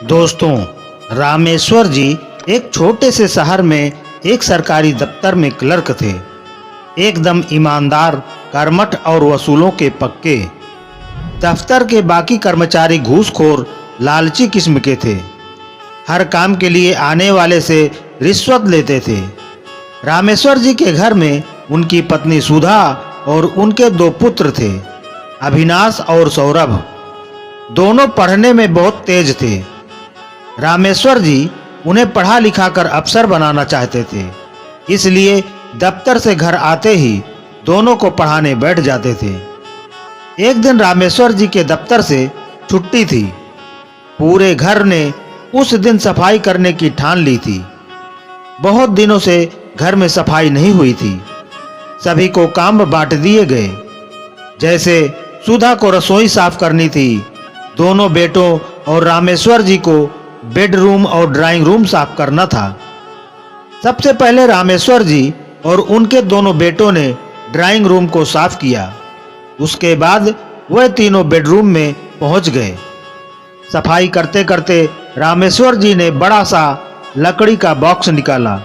दोस्तों, रामेश्वर जी एक छोटे से शहर में एक सरकारी दफ्तर में क्लर्क थे। एकदम ईमानदार, कर्मठ और वसूलों के पक्के। दफ्तर के बाकी कर्मचारी घूसखोर, लालची किस्म के थे। हर काम के लिए आने वाले से रिश्वत लेते थे। रामेश्वर जी के घर में उनकी पत्नी सुधा और उनके दो पुत्र थे, अविनाश और सौरभ। दोनों पढ़ने में बहुत तेज थे। रामेश्वर जी उन्हें पढ़ा लिखा कर अफसर बनाना चाहते थे, इसलिए दफ्तर से घर आते ही दोनों को पढ़ाने बैठ जाते थे। एक दिन रामेश्वर जी के दफ्तर से छुट्टी थी। पूरे घर ने उस दिन सफाई करने की ठान ली थी। बहुत दिनों से घर में सफाई नहीं हुई थी। सभी को काम बांट दिए गए। जैसे सुधा को रसोई साफ करनी थी, दोनों बेटों और रामेश्वर जी को बेडरूम और ड्राइंग रूम साफ करना था। सबसे पहले रामेश्वर जी और उनके दोनों बेटों ने ड्राइंग रूम को साफ किया। उसके बाद वह तीनों बेडरूम में पहुंच गए। सफाई करते करते रामेश्वर जी ने बड़ा सा लकड़ी का बॉक्स निकाला,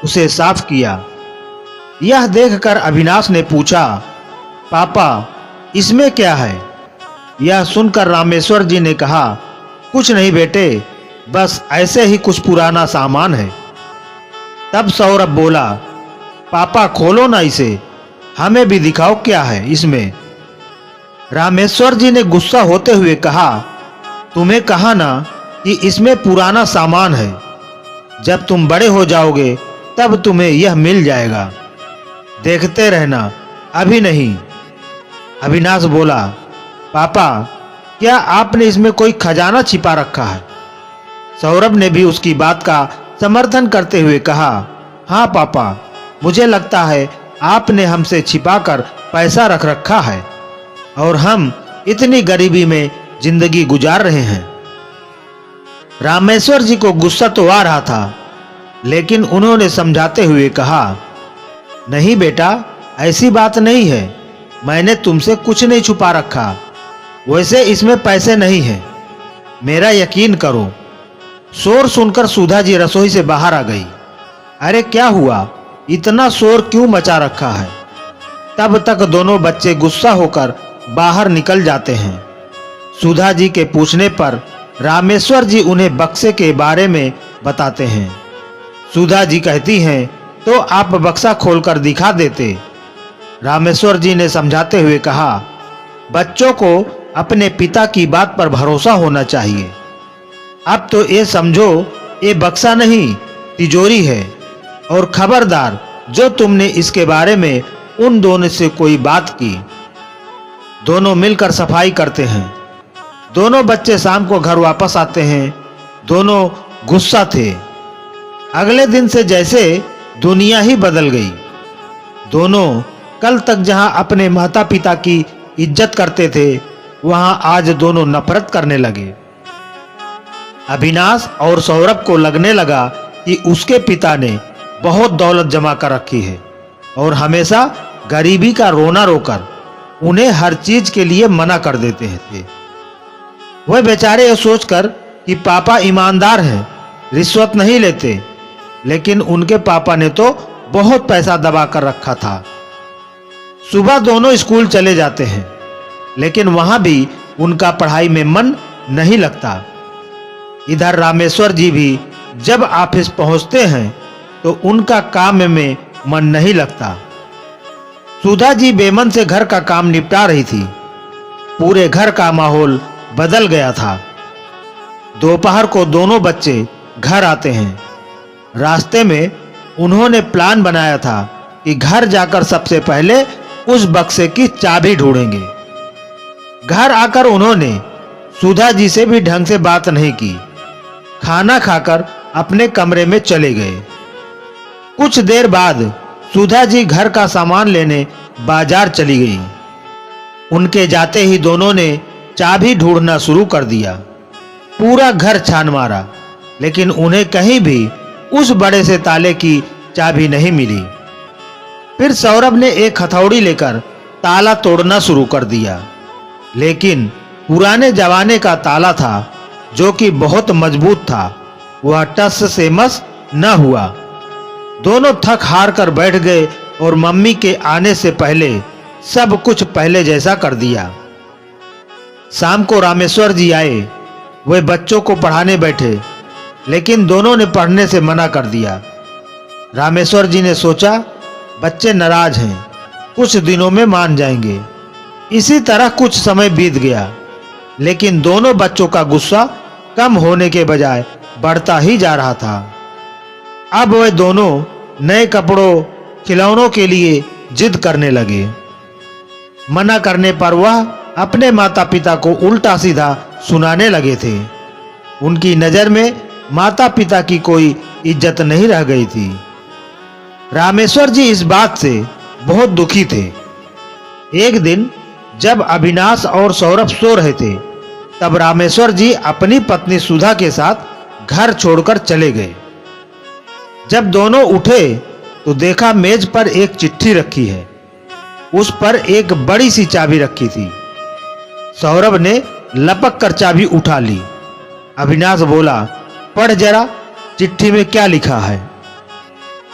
उसे साफ किया। यह देखकर अविनाश ने पूछा, पापा, इसमें क्या है? यह सुनकर रामेश्वर जी ने कहा, कुछ नहीं बेटे, बस ऐसे ही कुछ पुराना सामान है। तब सौरभ बोला, पापा खोलो ना इसे, हमें भी दिखाओ क्या है इसमें। रामेश्वर जी ने गुस्सा होते हुए कहा, तुम्हें कहा ना कि इसमें पुराना सामान है। जब तुम बड़े हो जाओगे तब तुम्हें यह मिल जाएगा, देखते रहना, अभी नहीं। अविनाश बोला, पापा, क्या आपने इसमें कोई खजाना छिपा रखा है? सौरभ ने भी उसकी बात का समर्थन करते हुए कहा, हाँ पापा, मुझे लगता है आपने हमसे छिपाकर पैसा रख रखा है और हम इतनी गरीबी में जिंदगी गुजार रहे हैं। रामेश्वर जी को गुस्सा तो आ रहा था, लेकिन उन्होंने समझाते हुए कहा, नहीं बेटा, ऐसी बात नहीं है, मैंने तुमसे कुछ नहीं छुपा रखा। वैसे इसमें पैसे नहीं हैं, मेरा यकीन करो। शोर सुनकर सुधा जी रसोई से बाहर आ गई। अरे क्या हुआ, इतना शोर क्यों मचा रखा है? तब तक दोनों बच्चे गुस्सा होकर बाहर निकल जाते हैं। सुधा जी के पूछने पर रामेश्वर जी उन्हें बक्से के बारे में बताते हैं। सुधा जी कहती हैं, तो आप बक्सा खोलकर दिखा देते। रामेश्वर जी ने समझाते हुए कहा, बच्चों को अपने पिता की बात पर भरोसा होना चाहिए। अब तो ये समझो, ये बक्सा नहीं, तिजोरी है। और खबरदार, जो तुमने इसके बारे में उन दोनों से कोई बात की। दोनों मिलकर सफाई करते हैं। दोनों बच्चे शाम को घर वापस आते हैं। दोनों गुस्सा थे। अगले दिन से जैसे दुनिया ही बदल गई। दोनों कल तक जहां अपने माता पिता की इज्जत करते थे, वहां आज दोनों नफरत करने लगे। अविनाश और सौरभ को लगने लगा कि उसके पिता ने बहुत दौलत जमा कर रखी है और हमेशा गरीबी का रोना रोकर उन्हें हर चीज के लिए मना कर देते थे। वह बेचारे ये सोचकर कि पापा ईमानदार हैं, रिश्वत नहीं लेते, लेकिन उनके पापा ने तो बहुत पैसा दबा कर रखा था। सुबह दोनों स्कूल चले जाते हैं, लेकिन वहां भी उनका पढ़ाई में मन नहीं लगता। इधर रामेश्वर जी भी जब ऑफिस पहुंचते हैं तो उनका काम में मन नहीं लगता। सुधा जी बेमन से घर का काम निपटा रही थी। पूरे घर का माहौल बदल गया था। दोपहर को दोनों बच्चे घर आते हैं। रास्ते में उन्होंने प्लान बनाया था कि घर जाकर सबसे पहले उस बक्से की चाबी ढूंढेंगे। घर आकर उन्होंने सुधा जी से भी ढंग से बात नहीं की। खाना खाकर अपने कमरे में चले गए। कुछ देर बाद सुधा जी घर का सामान लेने बाजार चली गई। उनके जाते ही दोनों ने चाबी ढूंढना शुरू कर दिया। पूरा घर छान मारा, लेकिन उन्हें कहीं भी उस बड़े से ताले की चाबी नहीं मिली। फिर सौरभ ने एक हथौड़ी लेकर ताला तोड़ना शुरू कर दिया, लेकिन पुराने जमाने का ताला था, जो कि बहुत मजबूत था, वह टस से मस न हुआ। दोनों थक हार कर बैठ गए और मम्मी के आने से पहले सब कुछ पहले जैसा कर दिया। शाम को रामेश्वर जी आए। वे बच्चों को पढ़ाने बैठे, लेकिन दोनों ने पढ़ने से मना कर दिया। रामेश्वर जी ने सोचा, बच्चे नाराज हैं, कुछ दिनों में मान जाएंगे। इसी तरह कुछ समय बीत गया, लेकिन दोनों बच्चों का गुस्सा कम होने के बजाय बढ़ता ही जा रहा था। अब वे दोनों नए कपड़ों, खिलौनों के लिए जिद करने लगे। मना करने पर वह अपने माता पिता को उल्टा सीधा सुनाने लगे थे। उनकी नजर में माता पिता की कोई इज्जत नहीं रह गई थी। रामेश्वर जी इस बात से बहुत दुखी थे। एक दिन जब अविनाश और सौरभ सो रहे थे, तब रामेश्वर जी अपनी पत्नी सुधा के साथ घर छोड़कर चले गए। जब दोनों उठे तो देखा मेज पर एक चिट्ठी रखी है। उस पर एक बड़ी सी चाबी रखी थी। सौरभ ने लपक कर चाबी उठा ली। अविनाश बोला, पढ़ जरा, चिट्ठी में क्या लिखा है।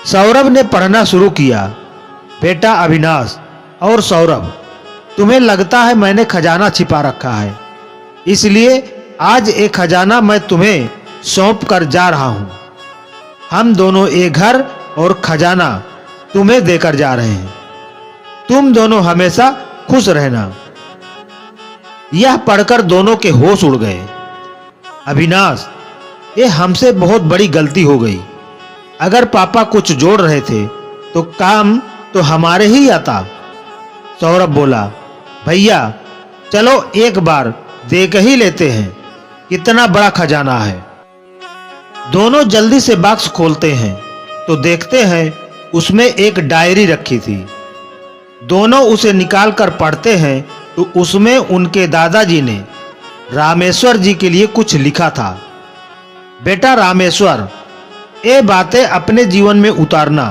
सौरभ ने पढ़ना शुरू किया। बेटा अविनाश और सौरभ, तुम्हें लगता है मैंने खजाना छिपा रखा है, इसलिए आज एक खजाना मैं तुम्हें सौंप कर जा रहा हूं। हम दोनों एक घर और खजाना तुम्हें देकर जा रहे हैं। तुम दोनों हमेशा खुश रहना। यह पढ़कर दोनों के होश उड़ गए। अविनाश, ये हमसे बहुत बड़ी गलती हो गई। अगर पापा कुछ जोड़ रहे थे तो काम तो हमारे ही आता। सौरभ बोला, भैया चलो एक बार देख ही लेते हैं कितना बड़ा खजाना है। दोनों जल्दी से बॉक्स खोलते हैं तो देखते हैं उसमें एक डायरी रखी थी। दोनों उसे निकालकर पढ़ते हैं तो उसमें उनके दादाजी ने रामेश्वर जी के लिए कुछ लिखा था। बेटा रामेश्वर, ये बातें अपने जीवन में उतारना,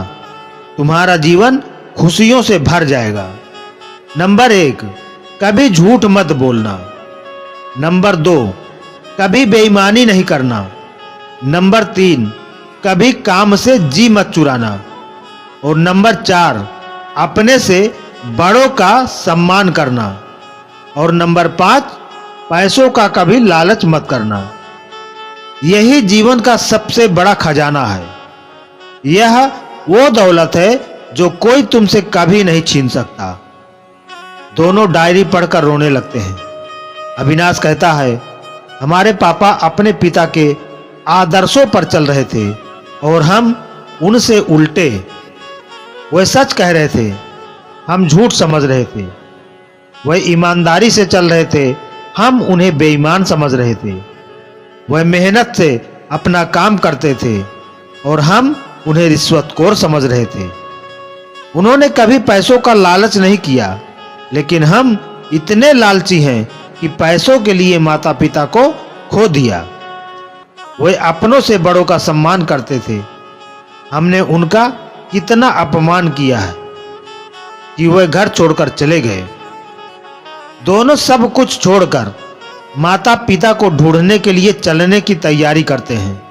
तुम्हारा जीवन खुशियों से भर जाएगा। नंबर 1, कभी झूठ मत बोलना। नंबर 2, कभी बेईमानी नहीं करना। नंबर 3, कभी काम से जी मत चुराना। और नंबर 4, अपने से बड़ों का सम्मान करना। और नंबर 5, पैसों का कभी लालच मत करना। यही जीवन का सबसे बड़ा खजाना है। यह वो दौलत है जो कोई तुमसे कभी नहीं छीन सकता। दोनों डायरी पढ़कर रोने लगते हैं। अविनाश कहता है, हमारे पापा अपने पिता के आदर्शों पर चल रहे थे और हम उनसे उल्टे। वे सच कह रहे थे, हम झूठ समझ रहे थे। वे ईमानदारी से चल रहे थे, हम उन्हें बेईमान समझ रहे थे। वह मेहनत से अपना काम करते थे और हम उन्हें रिश्वतखोर समझ रहे थे। उन्होंने कभी पैसों का लालच नहीं किया, लेकिन हम इतने लालची हैं कि पैसों के लिए माता पिता को खो दिया। वे अपनों से बड़ों का सम्मान करते थे। हमने उनका कितना अपमान किया है कि वे घर छोड़कर चले गए। दोनों सब कुछ छोड़कर माता पिता को ढूंढने के लिए चलने की तैयारी करते हैं।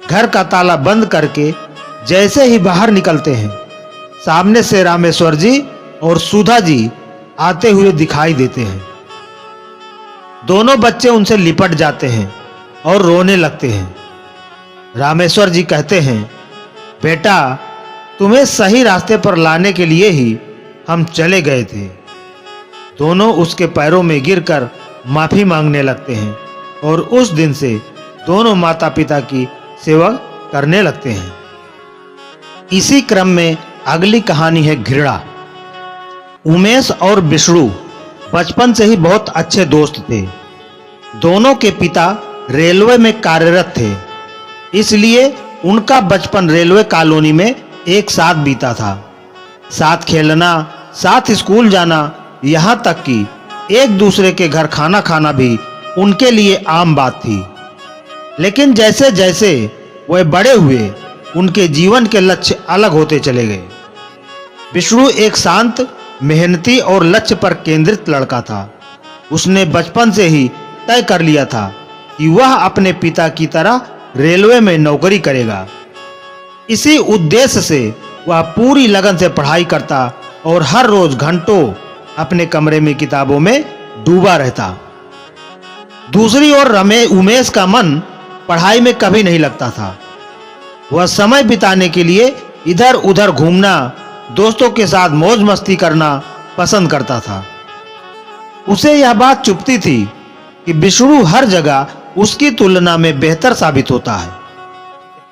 घर का ताला बंद करके जैसे ही बाहर निकलते हैं, सामने से रामेश्वर जी और सुधा जी आते हुए दिखाई देते हैं। दोनों बच्चे उनसे लिपट जाते हैं और रोने लगते हैं। रामेश्वर जी कहते हैं, बेटा तुम्हें सही रास्ते पर लाने के लिए ही हम चले गए थे। दोनों उसके पैरों में गिरकर माफी मांगने लगते हैं और उस दिन से दोनों माता पिता की सेवा करने लगते हैं। इसी क्रम में अगली कहानी है घृणा। उमेश और विष्णु बचपन से ही बहुत अच्छे दोस्त थे। दोनों के पिता रेलवे में कार्यरत थे, इसलिए उनका बचपन रेलवे कॉलोनी में एक साथ बीता था। साथ खेलना, साथ स्कूल जाना, यहाँ तक कि एक दूसरे के घर खाना खाना भी उनके लिए आम बात थी। लेकिन जैसे जैसे वे बड़े हुए, उनके जीवन के लक्ष्य अलग होते चले गए। विष्णु एक शांत, मेहनती और लक्ष्य पर केंद्रित लड़का था। उसने बचपन से ही तय कर लिया था कि वह अपने पिता की तरह रेलवे में नौकरी करेगा। इसी उद्देश्य से वह पूरी लगन से पढ़ाई करता और हर रोज घंटों अपने कमरे में किताबों में डूबा रहता। दूसरी ओर उमेश का मन पढ़ाई में कभी नहीं लगता था। वह समय बिताने के लिए इधर-उधर घूमना, दोस्तों के साथ मौज मस्ती करना पसंद करता था। उसे यह बात चुभती थी कि विष्णु हर जगह उसकी तुलना में बेहतर साबित होता है,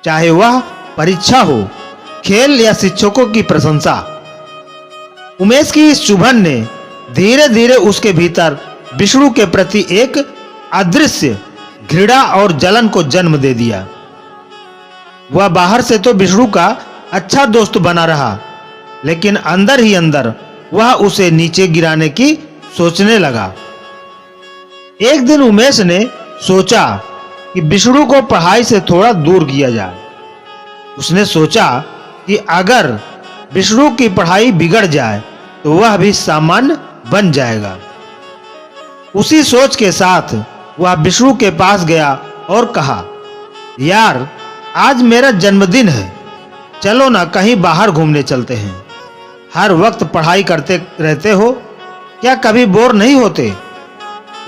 चाहे वह परीक्षा हो, खेल या शिक्षकों की प्रशंसा। उमेश की इस चुभन ने धीरे-धीरे उसके भीतर विष्णु के प्रति एक अदृश्य घृणा और जलन को जन्म दे दिया। वह बाहर से तो विष्णु का अच्छा दोस्त बना रहा, लेकिन अंदर ही अंदर वह उसे नीचे गिराने की सोचने लगा। एक दिन उमेश ने सोचा कि विष्णु को पढ़ाई से थोड़ा दूर किया जाए। उसने सोचा कि अगर विष्णु की पढ़ाई बिगड़ जाए तो वह भी सामान्य बन जाएगा। उसी सोच के साथ वह विष्णु के पास गया और कहा, यार, आज मेरा जन्मदिन है, चलो ना कहीं बाहर घूमने चलते हैं। हर वक्त पढ़ाई करते रहते हो, क्या कभी बोर नहीं होते?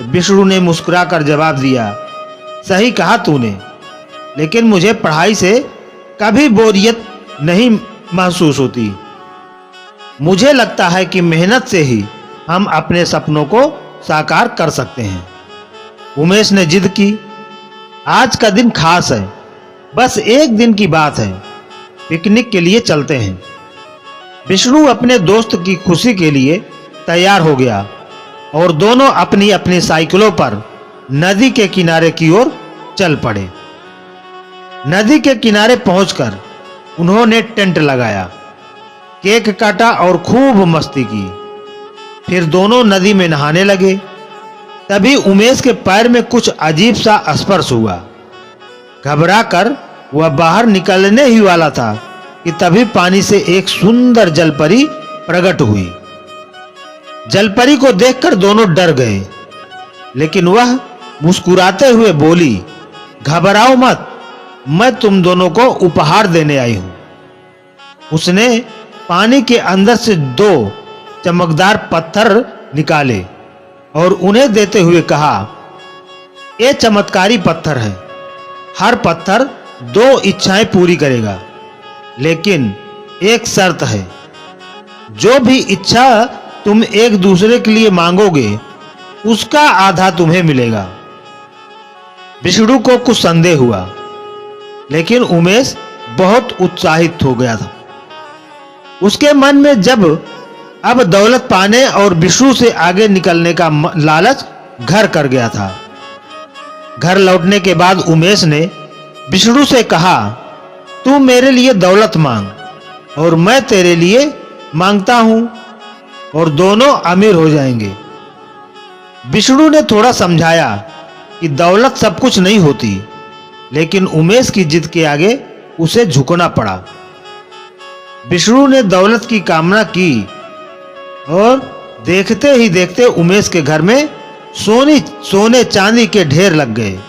विष्णु ने मुस्कुराकर जवाब दिया, सही कहा तूने, लेकिन मुझे पढ़ाई से कभी बोरियत नहीं महसूस होती। मुझे लगता है कि मेहनत से ही हम अपने सपनों को साकार कर सकते हैं। उमेश ने जिद की, आज का दिन खास है, बस एक दिन की बात है, पिकनिक के लिए चलते हैं। विष्णु अपने दोस्त की खुशी के लिए तैयार हो गया और दोनों अपनी अपनी साइकिलों पर नदी के किनारे की ओर चल पड़े। नदी के किनारे पहुंचकर उन्होंने टेंट लगाया, केक काटा और खूब मस्ती की। फिर दोनों नदी में नहाने लगे। तभी उमेश के पैर में कुछ अजीब सा स्पर्श हुआ। घबराकर वह बाहर निकलने ही वाला था कि तभी पानी से एक सुंदर जलपरी प्रकट हुई। जलपरी को देखकर दोनों डर गए, लेकिन वह मुस्कुराते हुए बोली, घबराओ मत, मैं तुम दोनों को उपहार देने आई हूं। उसने पानी के अंदर से 2 चमकदार पत्थर निकाले और उन्हें देते हुए कहा, ये चमत्कारी पत्थर है। हर पत्थर 2 इच्छाएं पूरी करेगा, लेकिन एक शर्त है, जो भी इच्छा तुम एक दूसरे के लिए मांगोगे उसका आधा तुम्हें मिलेगा। विष्णु को कुछ संदेह हुआ, लेकिन उमेश बहुत उत्साहित हो गया था। उसके मन में जब अब दौलत पाने और विष्णु से आगे निकलने का लालच घर कर गया था। घर लौटने के बाद उमेश ने विष्णु से कहा, तू मेरे लिए दौलत मांग और मैं तेरे लिए मांगता हूं और दोनों अमीर हो जाएंगे। विष्णु ने थोड़ा समझाया कि दौलत सब कुछ नहीं होती, लेकिन उमेश की जिद के आगे उसे झुकना पड़ा। विष्णु ने दौलत की कामना की और देखते ही देखते उमेश के घर में सोने चांदी के ढेर लग गए।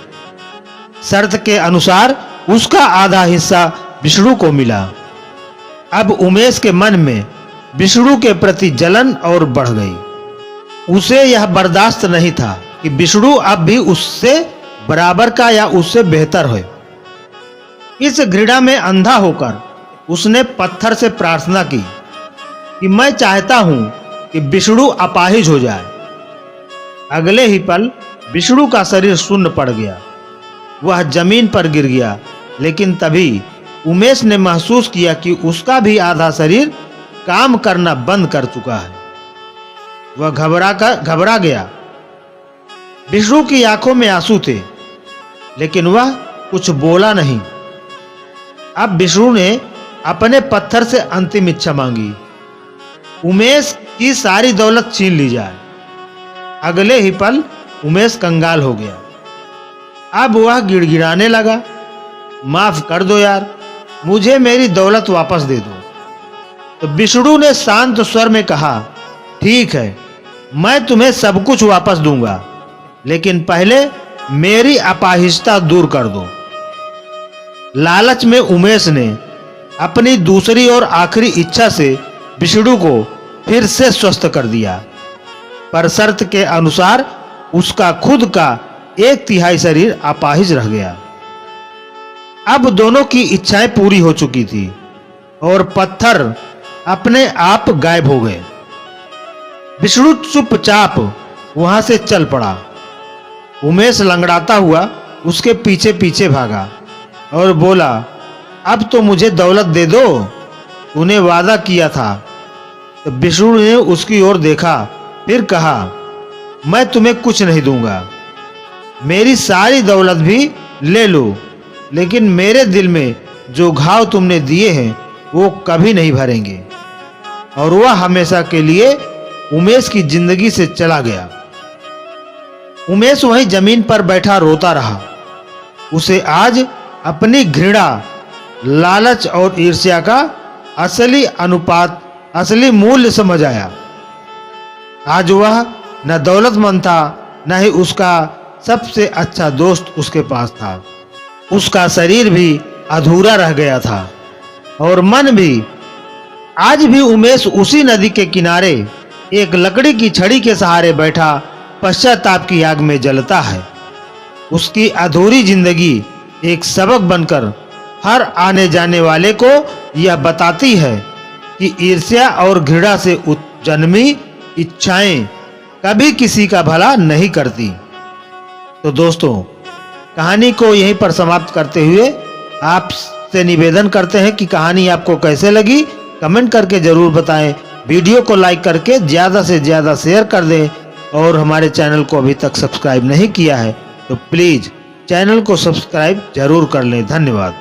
शर्त के अनुसार उसका आधा हिस्सा विष्णु को मिला। अब उमेश के मन में विष्णु के प्रति जलन और बढ़ गई। उसे यह बर्दाश्त नहीं था कि विष्णु अब भी उससे बराबर का या उससे बेहतर हो। इस घृणा में अंधा होकर उसने पत्थर से प्रार्थना की कि मैं चाहता हूं कि विष्णु अपाहिज हो जाए। अगले ही पल विष्णु का शरीर शून्य पड़ गया। वह जमीन पर गिर गया, लेकिन तभी उमेश ने महसूस किया कि उसका भी आधा शरीर काम करना बंद कर चुका है। वह घबरा गया। विष्णु की आंखों में आंसू थे, लेकिन वह कुछ बोला नहीं। अब विष्णु ने अपने पत्थर से अंतिम इच्छा मांगी, उमेश की सारी दौलत छीन ली जाए। अगले ही पल उमेश कंगाल हो गया। अब वह गिड़गिड़ाने लगा, माफ कर दो यार, मुझे मेरी दौलत वापस दे दो। तो विष्णु ने शांत स्वर में कहा, ठीक है, मैं तुम्हें सब कुछ वापस दूंगा, लेकिन पहले मेरी अपाहिजता दूर कर दो। लालच में उमेश ने अपनी दूसरी और आखिरी इच्छा से विष्णु को फिर से स्वस्थ कर दिया, पर शर्त के अनुसार उसका खुद का 1/3 शरीर अपाहिज रह गया। अब दोनों की इच्छाएं पूरी हो चुकी थी और पत्थर अपने आप गायब हो गए। विष्णु चुपचाप वहां से चल पड़ा। उमेश लंगड़ाता हुआ उसके पीछे पीछे भागा और बोला, अब तो मुझे दौलत दे दो, तूने वादा किया था। तो विष्णु ने उसकी ओर देखा, फिर कहा, मैं तुम्हें कुछ नहीं दूंगा, मेरी सारी दौलत भी ले लो, लेकिन मेरे दिल में जो घाव तुमने दिए हैं वो कभी नहीं भरेंगे। और वह हमेशा के लिए उमेश की जिंदगी से चला गया। उमेश वहीं जमीन पर बैठा रोता रहा। उसे आज अपनी घृणा, लालच और ईर्ष्या का असली अनुपात, असली मूल्य समझ आया। आज वह न दौलतमंद था, न ही उसका सबसे अच्छा दोस्त उसके पास था। उसका शरीर भी अधूरा रह गया था और मन भी। आज भी उमेश उसी नदी के किनारे एक लकड़ी की छड़ी के सहारे बैठा पश्चाताप की आग में जलता है। उसकी अधूरी जिंदगी एक सबक बनकर हर आने जाने वाले को यह बताती है कि ईर्ष्या और घृणा से जन्मी इच्छाएं कभी किसी का भला नहीं करती। तो दोस्तों, कहानी को यहीं पर समाप्त करते हुए आपसे निवेदन करते हैं कि कहानी आपको कैसे लगी कमेंट करके जरूर बताएं। वीडियो को लाइक करके ज़्यादा से ज़्यादा शेयर कर दें और हमारे चैनल को अभी तक सब्सक्राइब नहीं किया है तो प्लीज़ चैनल को सब्सक्राइब जरूर कर लें। धन्यवाद।